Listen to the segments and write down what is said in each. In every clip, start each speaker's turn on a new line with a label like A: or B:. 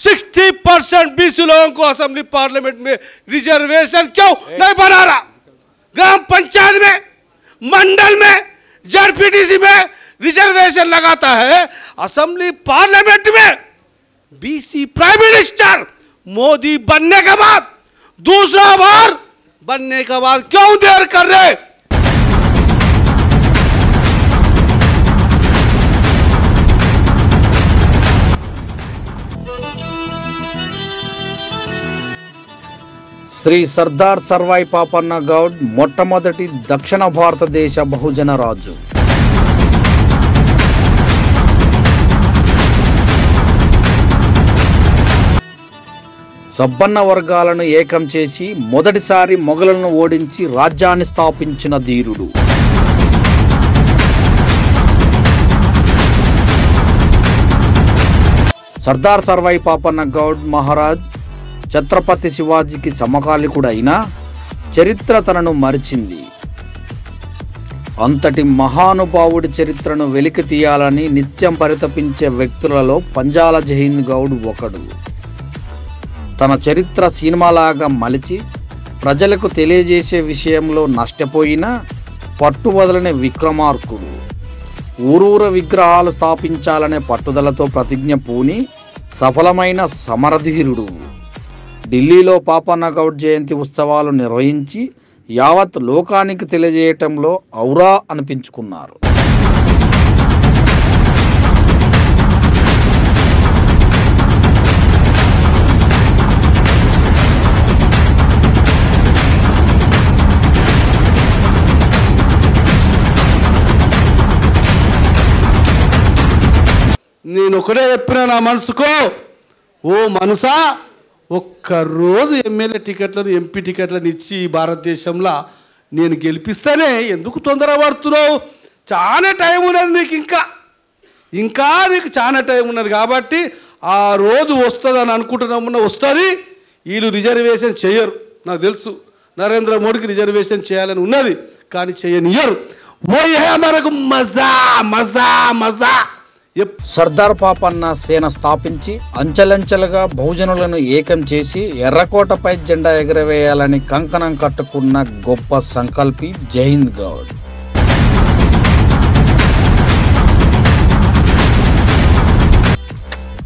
A: 60% BC लोगों को assembly parliament में रिजर्वेशन क्यों नहीं बना रहा? ग्राम पंचायत में, मंडल में, जेडपीटीसी में रिजर्वेशन लगाता है, असेंबली पार्लियामेंट में बीसी प्राइम मिनिस्टर मोदी बनने के बाद, दूसरा बार बनने के बाद क्यों देर कर रहे?
B: శ్రీ సర్దార్ సర్వాయి పాపన్న గౌడ్ మొట్టమొదటి దక్షిణ భారతదేశ బహుజన రాజు. సబ్బన్న వర్గాలను ఏకం చేసి మొదటిసారి మొఘలులను ఓడించి రాజ్యాన్ని స్థాపించిన ధీరుడు. సర్దార్ సర్వాయి పాపన్న గౌడ్ మహారాజ్ ఛత్రపతి శివాజీకి సమకాలికుడైనా చరిత్ర తనను మరిచింది. అంతటి మహానుభావుడి చరిత్రను వెలికి తీయాలని నిత్యం పరితపించే వ్యక్తులలో పంజాల జైహింద్ గౌడ్ ఒకడు. తన చరిత్ర సినిమాలాగా మలిచి ప్రజలకు తెలియజేసే విషయంలో నష్టపోయినా పట్టువదలని విక్రమార్కుడు. ఊరూర విగ్రహాలు స్థాపించాలనే పట్టుదలతో ప్రతిజ్ఞ పూని సఫలమైన సమరధీరుడు. ఢిల్లీలో పాపన్న గౌడ్ జయంతి ఉత్సవాలు నిర్వహించి యావత్ లోకానికి తెలియజేయటంలో ఔరా అనిపించుకున్నారు.
A: నేను ఒకటే చెప్పిన నా మనసుకో, ఓ మనసా, ఒక్కరోజు ఎమ్మెల్యే టికెట్లను, ఎంపీ టికెట్లను ఇచ్చి భారతదేశంలో నేను గెలిపిస్తేనే ఎందుకు తొందరపడుతున్నావు? చాలా టైం ఉన్నది నీకు, ఇంకా నీకు చాలా టైం ఉన్నది. కాబట్టి ఆ రోజు వస్తుందని అనుకుంటున్నామన్నా వస్తుంది. వీళ్ళు రిజర్వేషన్ చేయరు, నాకు తెలుసు. నరేంద్ర మోడీకి రిజర్వేషన్ చేయాలని ఉన్నది, కానీ చేయనియరు. ఓయే మనకు మజా మజా మజా.
B: సర్దార్ పాపన్న సేన స్థాపించి అంచెలంచెలుగా బహుజనులను ఏకం చేసి ఎర్రకోటపై జెండా ఎగరవేయాలని కంకణం కట్టుకున్న గొప్ప సంకల్పి జైహింద్ గౌడ్.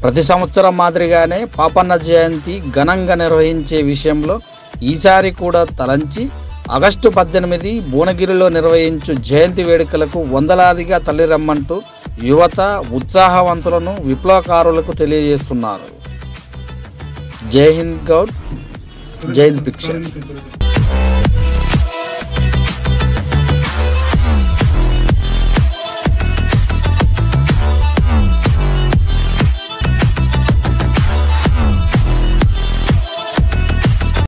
B: ప్రతి సంవత్సరం మాదిరిగానే పాపన్న జయంతి ఘనంగా నిర్వహించే విషయంలో ఈసారి కూడా తలంచి ఆగస్టు 18 భువనగిరిలో నిర్వహించు జయంతి వేడుకలకు వందలాదిగా తల్లిరమ్మంటూ యువత ఉత్సాహవంతులను విప్లవకారులకు తెలియజేస్తున్నారు. జై హింద్ గౌడ్, జై హింద్ పిక్చర్.